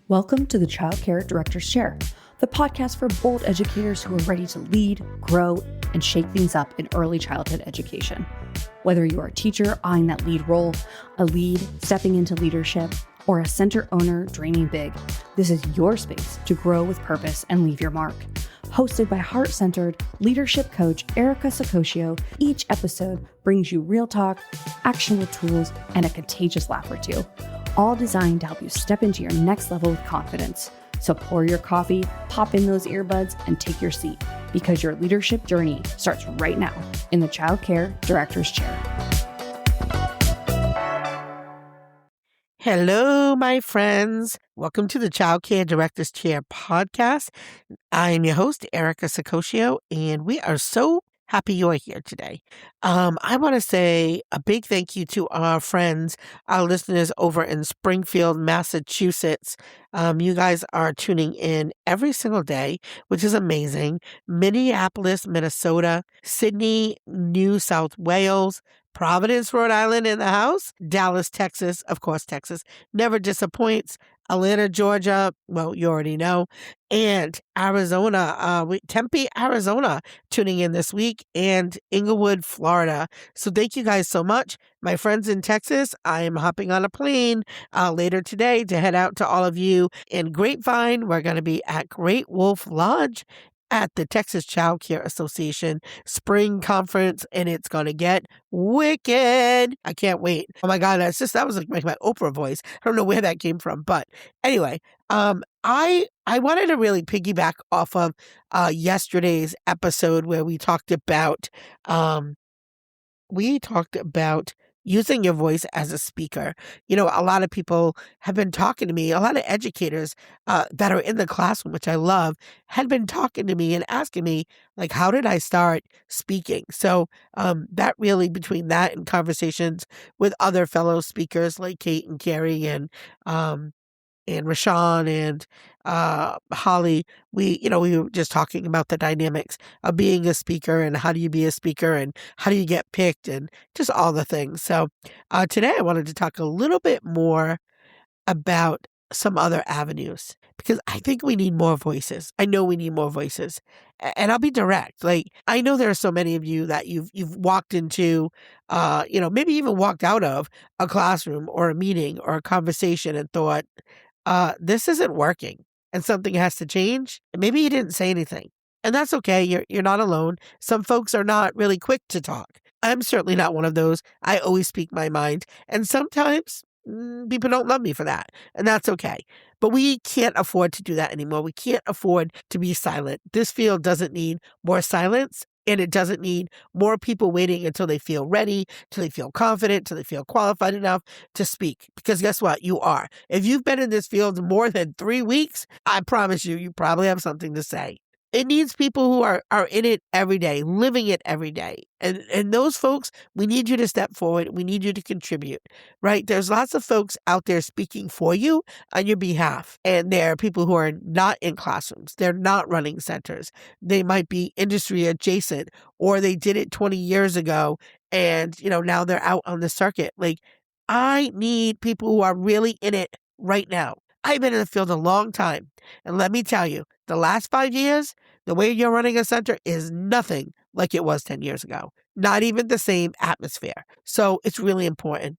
Welcome to the Child Care Director's Chair, the podcast for bold educators who are ready to lead, grow, and shake things up in early childhood education. Whether you're a teacher eyeing that lead role, a lead stepping into leadership, or a center owner dreaming big, this is your space to grow with purpose and leave your mark. Hosted by heart-centered leadership coach Erica Sacoccio, each episode brings you real talk, actionable tools, and a contagious laugh or two, all designed to help you step into your next level with confidence. So pour your coffee, pop in those earbuds, and take your seat, because your leadership journey starts right now in the Child Care Director's Chair. Hello, my friends. Welcome to the Child Care Director's Chair podcast. I'm your host, Erica Sacoccio, and we are so happy you're here today. I want to say a big thank you to our friends, our listeners over in Springfield, Massachusetts. You guys are tuning in every single day, which is amazing. Minneapolis, Minnesota, Sydney, New South Wales, Providence, Rhode Island in the house, Dallas, Texas, of course, Texas never disappoints, Atlanta, Georgia, well, you already know, and Arizona, Tempe, Arizona, tuning in this week, and Inglewood, Florida. So thank you guys so much. My friends in Texas, I am hopping on a plane later today to head out to all of you in Grapevine. We're going to be at Great Wolf Lodge at the Texas Child Care Association Spring Conference, and it's going to get wicked. I can't wait. Oh my God, that was like my Oprah voice. I don't know where that came from, but anyway, I wanted to really piggyback off of yesterday's episode where we talked about using your voice as a speaker. You know, a lot of people have been talking to me, a lot of educators that are in the classroom, which I love, had been talking to me and asking me, like, how did I start speaking? So that really, between that and conversations with other fellow speakers like Kate and Carrie and Rashawn and Holly, we were just talking about the dynamics of being a speaker and how do you be a speaker and how do you get picked and just all the things. So today I wanted to talk a little bit more about some other avenues, because I think we need more voices. I know we need more voices. And I'll be direct. Like, I know there are so many of you that you've walked into, maybe even walked out of a classroom or a meeting or a conversation and thought, this isn't working and something has to change. Maybe you didn't say anything, and that's okay. You're not alone. Some folks are not really quick to talk. I'm certainly not one of those. I always speak my mind, and sometimes people don't love me for that, and that's okay. But we can't afford to do that anymore. We can't afford to be silent. This field doesn't need more silence. And it doesn't need more people waiting until they feel ready, till they feel confident, till they feel qualified enough to speak. Because guess what? You are. If you've been in this field more than 3 weeks, I promise you probably have something to say. It needs people who are in it every day, living it every day. And those folks, we need you to step forward. We need you to contribute, right? There's lots of folks out there speaking for you on your behalf. And there are people who are not in classrooms. They're not running centers. They might be industry adjacent, or they did it 20 years ago. And, now they're out on the circuit. Like, I need people who are really in it right now. I've been in the field a long time. And let me tell you, the last 5 years, the way you're running a center is nothing like it was 10 years ago. Not even the same atmosphere. So it's really important.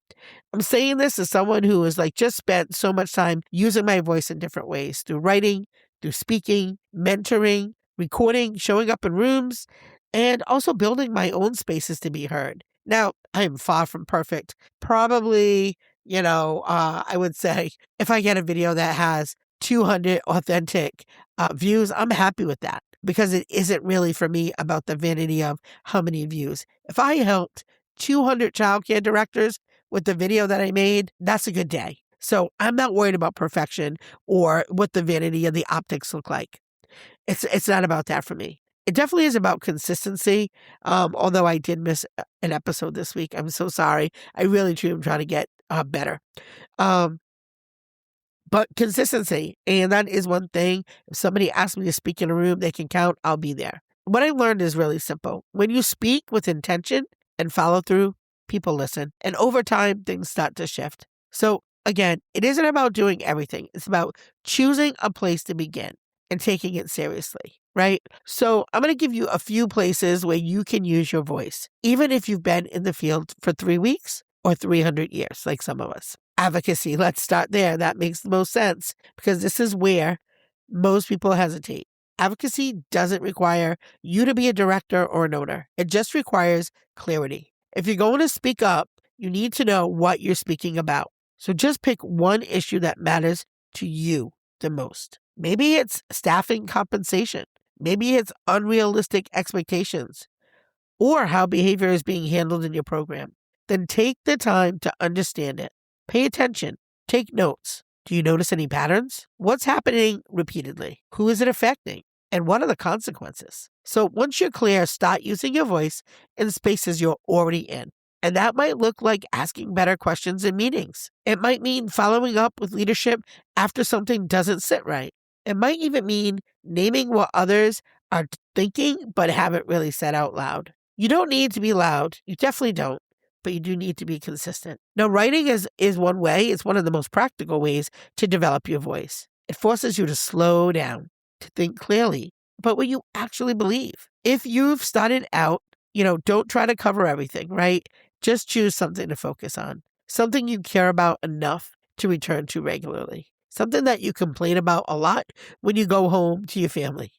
I'm saying this as someone who has just spent so much time using my voice in different ways, through writing, through speaking, mentoring, recording, showing up in rooms, and also building my own spaces to be heard. Now, I am far from perfect. Probably, I would say if I get a video that has 200 authentic views, I'm happy with that, because it isn't really for me about the vanity of how many views. If I helped 200 childcare directors with the video that I made, that's a good day. So I'm not worried about perfection or what the vanity of the optics look like. It's not about that for me. It definitely is about consistency. Although I did miss an episode this week. I'm so sorry. I really truly am trying to get better. But consistency, and that is one thing. If somebody asks me to speak in a room, they can count, I'll be there. What I learned is really simple. When you speak with intention and follow through, people listen. And over time, things start to shift. So again, it isn't about doing everything. It's about choosing a place to begin and taking it seriously, right? So I'm going to give you a few places where you can use your voice, even if you've been in the field for 3 weeks or 300 years, like some of us. Advocacy, let's start there. That makes the most sense because this is where most people hesitate. Advocacy doesn't require you to be a director or an owner. It just requires clarity. If you're going to speak up, you need to know what you're speaking about. So just pick one issue that matters to you the most. Maybe it's staffing compensation. Maybe it's unrealistic expectations or how behavior is being handled in your program. Then take the time to understand it. Pay attention. Take notes. Do you notice any patterns? What's happening repeatedly? Who is it affecting? And what are the consequences? So once you're clear, start using your voice in spaces you're already in. And that might look like asking better questions in meetings. It might mean following up with leadership after something doesn't sit right. It might even mean naming what others are thinking but haven't really said out loud. You don't need to be loud. You definitely don't. But you do need to be consistent. Now, writing is one way. It's one of the most practical ways to develop your voice. It forces you to slow down, to think clearly about what you actually believe. If you've started out, don't try to cover everything, right? Just choose something to focus on, something you care about enough to return to regularly, something that you complain about a lot when you go home to your family.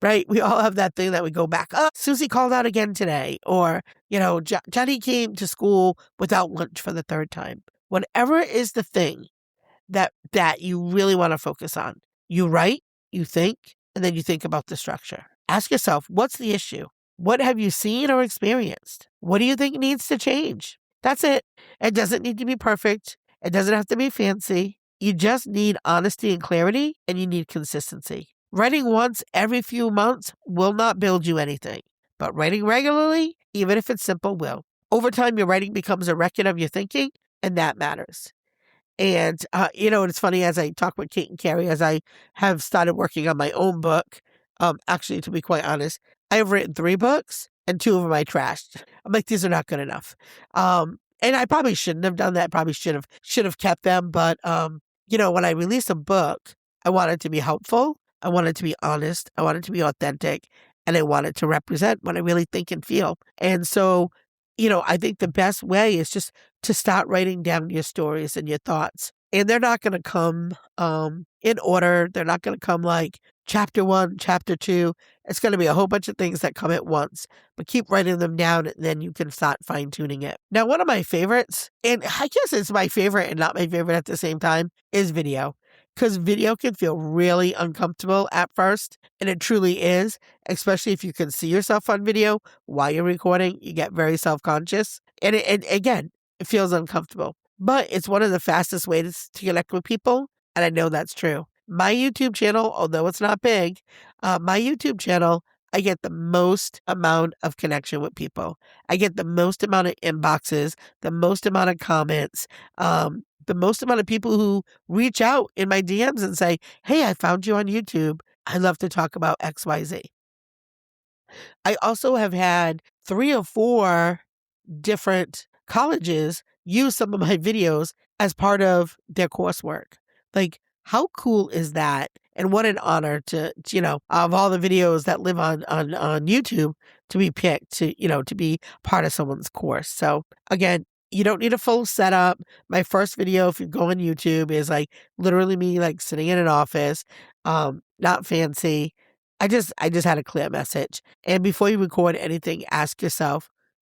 Right? We all have that thing that we go back. Oh, Susie called out again today. Or, Johnny came to school without lunch for the 3rd time. Whatever is the thing that you really want to focus on, you write, you think, and then you think about the structure. Ask yourself, what's the issue? What have you seen or experienced? What do you think needs to change? That's it. It doesn't need to be perfect. It doesn't have to be fancy. You just need honesty and clarity, and you need consistency. Writing once every few months will not build you anything, but writing regularly, even if it's simple, will. Over time, your writing becomes a record of your thinking, and that matters. And, it's funny as I talk with Kate and Carrie, as I have started working on my own book, actually, to be quite honest, I have written 3 books and 2 of them I trashed. I'm like, these are not good enough. And I probably shouldn't have done that. Probably should have kept them. But, when I release a book, I want it to be helpful. I want it to be honest. I want it to be authentic. And I want it to represent what I really think and feel. And so, I think the best way is just to start writing down your stories and your thoughts. And they're not going to come in order. They're not going to come like chapter 1, chapter 2. It's going to be a whole bunch of things that come at once. But keep writing them down and then you can start fine-tuning it. Now, one of my favorites, and I guess it's my favorite and not my favorite at the same time, is video. Because video can feel really uncomfortable at first, and it truly is, especially if you can see yourself on video while you're recording. You get very self-conscious, and again, it feels uncomfortable. But it's one of the fastest ways to connect with people, and I know that's true. My YouTube channel, although it's not big, my YouTube channel, I get the most amount of connection with people. I get the most amount of inboxes, the most amount of comments, the most amount of people who reach out in my DMs and say, hey, I found you on YouTube. I'd love to talk about XYZ. I also have had 3 or 4 different colleges use some of my videos as part of their coursework. Like, how cool is that? And what an honor to, of all the videos that live on YouTube, to be picked to be part of someone's course. So again, you don't need a full setup. My first video, if you go on YouTube, is like literally me like sitting in an office, not fancy. I just had a clear message. And before you record anything, ask yourself,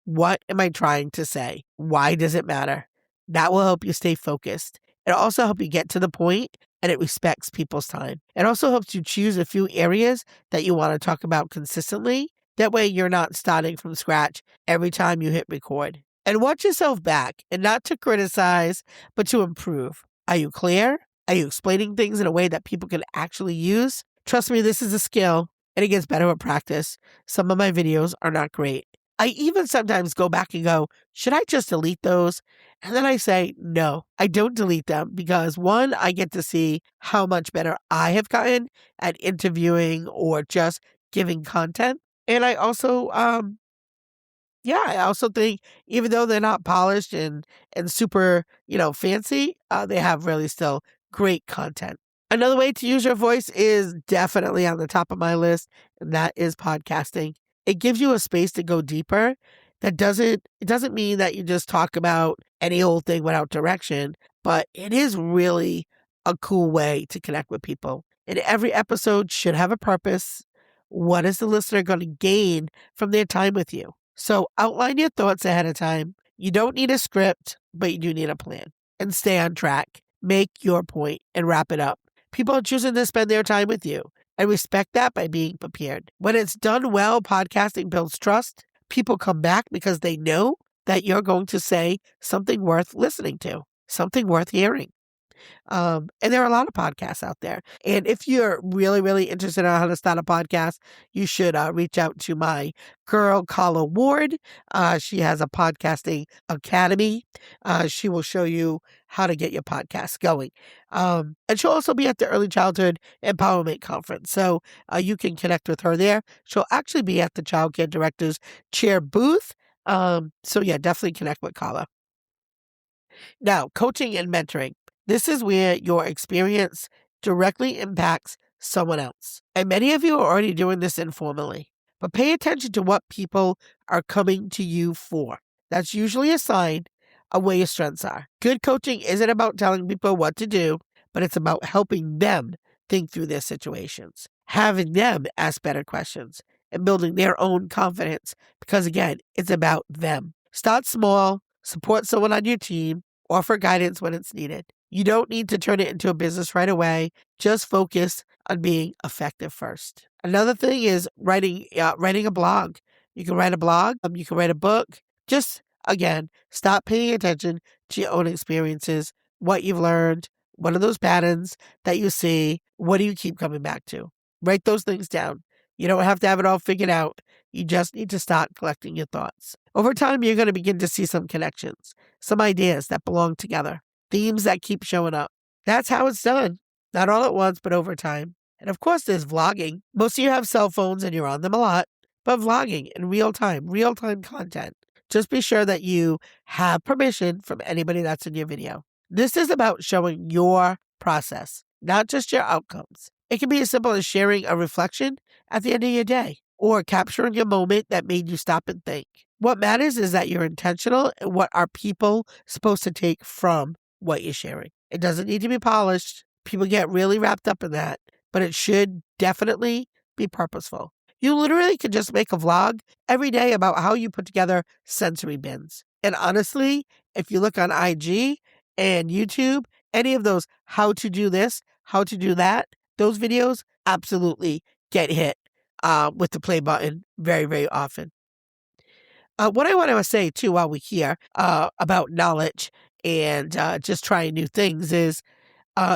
what am I trying to say? Why does it matter? That will help you stay focused. It'll also help you get to the point, and it respects people's time. It also helps you choose a few areas that you want to talk about consistently. That way you're not starting from scratch every time you hit record. And watch yourself back, and not to criticize, but to improve. Are you clear? Are you explaining things in a way that people can actually use? Trust me, this is a skill, and it gets better with practice. Some of my videos are not great. I even sometimes go back and go, should I just delete those? And then I say, no, I don't delete them because 1, I get to see how much better I have gotten at interviewing or just giving content. And I also Yeah, I also think even though they're not polished and super, fancy, they have really still great content. Another way to use your voice is definitely on the top of my list, and that is podcasting. It gives you a space to go deeper. It doesn't mean that you just talk about any old thing without direction, but it is really a cool way to connect with people. And every episode should have a purpose. What is the listener going to gain from their time with you? So outline your thoughts ahead of time. You don't need a script, but you do need a plan. And stay on track. Make your point and wrap it up. People are choosing to spend their time with you. I respect that by being prepared. When it's done well, podcasting builds trust. People come back because they know that you're going to say something worth listening to, something worth hearing. And there are a lot of podcasts out there. And if you're really, really interested in how to start a podcast, you should reach out to my girl, Carla Ward. She has a podcasting academy. She will show you how to get your podcast going. And she'll also be at the Early Childhood Empowerment Conference. So you can connect with her there. She'll actually be at the Child Care Director's Chair booth. So yeah, definitely connect with Carla. Now, coaching and mentoring. This is where your experience directly impacts someone else. And many of you are already doing this informally. But pay attention to what people are coming to you for. That's usually a sign of where your strengths are. Good coaching isn't about telling people what to do, but it's about helping them think through their situations, having them ask better questions, and building their own confidence. Because again, it's about them. Start small, support someone on your team, offer guidance when it's needed. You don't need to turn it into a business right away. Just focus on being effective first. Another thing is writing a blog. You can write a blog. You can write a book. Just, again, stop paying attention to your own experiences, what you've learned, what are those patterns that you see, what do you keep coming back to? Write those things down. You don't have to have it all figured out. You just need to start collecting your thoughts. Over time, you're going to begin to see some connections, some ideas that belong together, themes that keep showing up. That's how it's done. Not all at once, but over time. And of course, there's vlogging. Most of you have cell phones and you're on them a lot, but vlogging in real time content. Just be sure that you have permission from anybody that's in your video. This is about showing your process, not just your outcomes. It can be as simple as sharing a reflection at the end of your day or capturing a moment that made you stop and think. What matters is that you're intentional and what are people supposed to take from what you're sharing. It doesn't need to be polished. People get really wrapped up in that, but it should definitely be purposeful. You literally could just make a vlog every day about how you put together sensory bins. And honestly, if you look on IG and YouTube, any of those how to do this, how to do that, those videos absolutely get hit with the play button very, very often. What I want to say too while we're here about knowledge and just trying new things is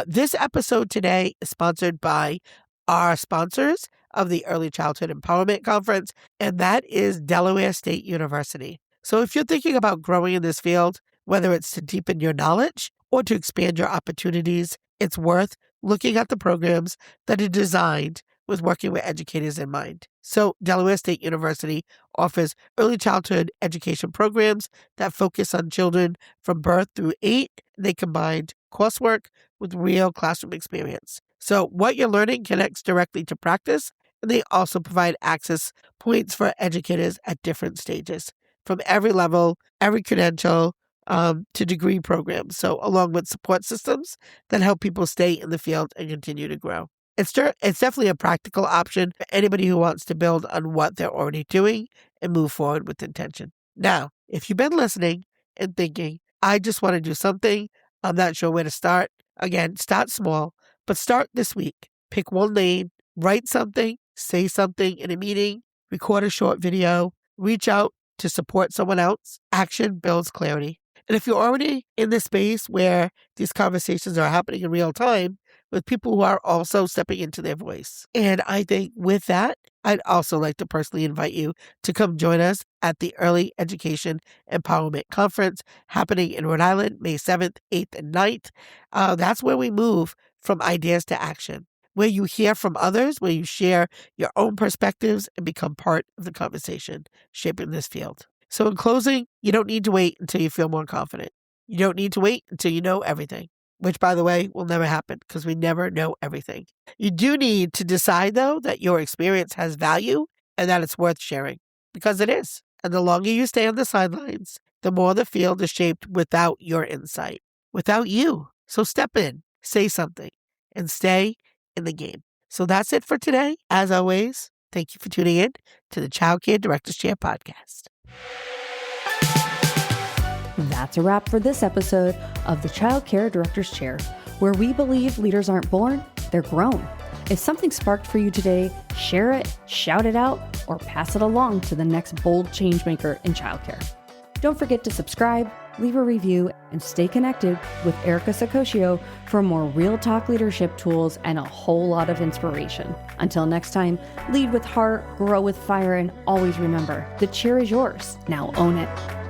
this episode today is sponsored by our sponsors of the Early Childhood Empowerment Conference, and that is Delaware State University. So if you're thinking about growing in this field, whether it's to deepen your knowledge or to expand your opportunities, it's worth looking at the programs that are designed with working with educators in mind. So Delaware State University offers early childhood education programs that focus on children from birth through 8. They combined coursework with real classroom experience. So what you're learning connects directly to practice, and they also provide access points for educators at different stages, from every level, every credential, to degree programs. So along with support systems that help people stay in the field and continue to grow. It's definitely a practical option for anybody who wants to build on what they're already doing and move forward with intention. Now, if you've been listening and thinking, I just want to do something, I'm not sure where to start. Again, start small, but start this week. Pick one lane, write something, say something in a meeting, record a short video, reach out to support someone else. Action builds clarity. And if you're already in the space where these conversations are happening in real time, with people who are also stepping into their voice. And I think with that, I'd also like to personally invite you to come join us at the Early Education Empowerment Conference happening in Rhode Island, May 7th, 8th, and 9th. That's where we move from ideas to action, where you hear from others, where you share your own perspectives and become part of the conversation shaping this field. So in closing, you don't need to wait until you feel more confident. You don't need to wait until you know everything, which, by the way, will never happen because we never know everything. You do need to decide, though, that your experience has value and that it's worth sharing, because it is. And the longer you stay on the sidelines, the more the field is shaped without your insight, without you. So step in, say something, and stay in the game. So that's it for today. As always, thank you for tuning in to the Child Care Director's Chair podcast. That's a wrap for this episode of the Child Care Director's Chair, where we believe leaders aren't born, they're grown. If something sparked for you today, share it, shout it out, or pass it along to the next bold changemaker in childcare. Don't forget to subscribe, leave a review, and stay connected with Erica Sakosio for more real talk leadership tools and a whole lot of inspiration. Until next time, lead with heart, grow with fire, and always remember, the chair is yours. Now own it.